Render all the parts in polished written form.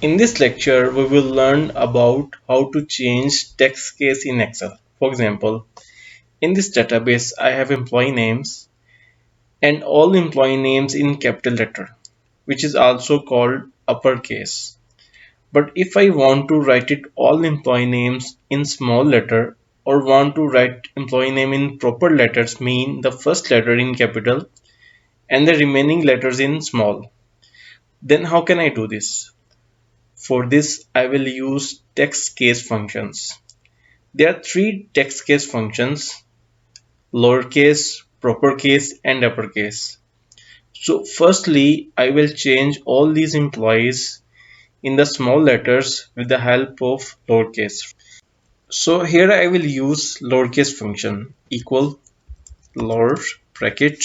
In this lecture, we will learn about how to change text case in Excel. For example, in this database, I have employee names and all employee names in capital letter, which is also called uppercase. But if I want to write it all employee names in small letter or want to write employee name in proper letters, mean the first letter in capital and the remaining letters in small, then how can I do this? For this, I will use text case functions. There are three text case functions: lowercase, propercase, and uppercase. So firstly, I will change all these employees in the small letters with the help of lowercase. So here I will use lowercase function equal lower bracket.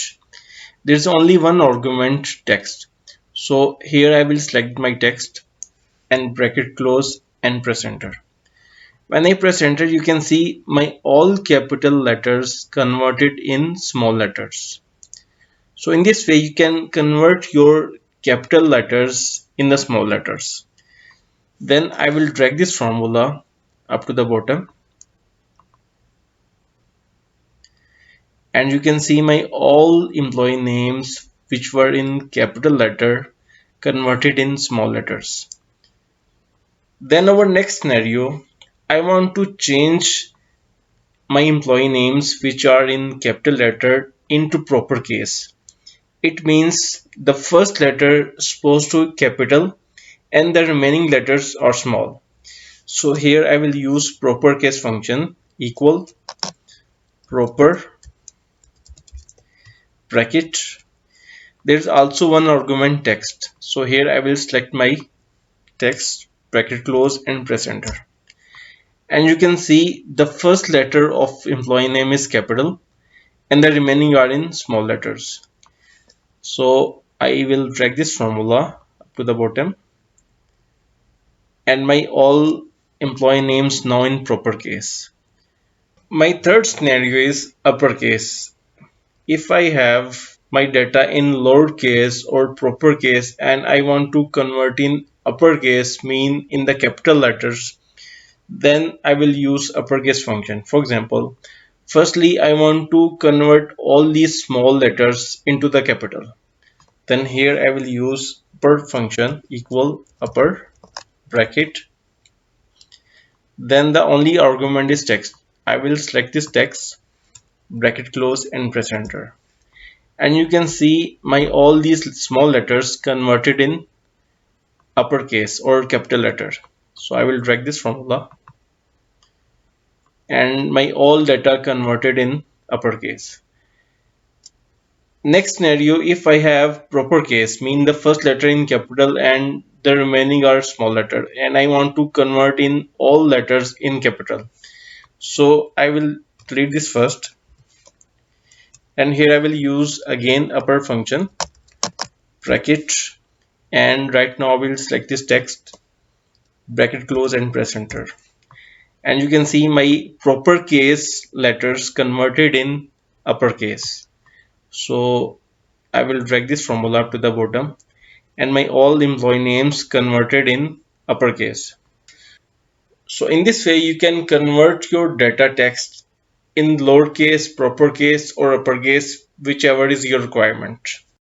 There's only one argument text. So here I will select my text and bracket close and press enter. When I press enter, you can see my all capital letters converted in small letters. So in this way, you can convert your capital letters in the small letters. Then I will drag this formula up to the bottom. And you can see my all employee names which were in capital letter converted in small letters. Then our next scenario, I want to change my employee names which are in capital letter into proper case. It means the first letter is supposed to be capital and the remaining letters are small. So here I will use proper case function equal proper bracket. There's also one argument text. So here I will select my text, bracket close and press enter. And you can see the first letter of employee name is capital and the remaining are in small letters. So I will drag this formula up to the bottom and my all employee names now in proper case. My third scenario is uppercase. If I have my data in lowercase or proper case and I want to convert in uppercase, mean in the capital letters, then I will use uppercase function. For example, firstly I want to convert all these small letters into the capital. Then here I will use upper function equal upper bracket. Then the only argument is text. I will select this text, bracket close and press enter. And you can see my all these small letters converted in uppercase or capital letter. So I will drag this formula and my all data converted in uppercase. Next scenario, if I have proper case, mean the first letter in capital and the remaining are small letter, and I want to convert in all letters in capital. So I will delete this first, and here I will use again upper function bracket, and right now I will select this text, bracket close and press enter. And you can see my proper case letters converted in uppercase. So I will drag this formula up to the bottom and my all employee names converted in uppercase. So in this way you can convert your data text in lowercase, proper case or uppercase, whichever is your requirement.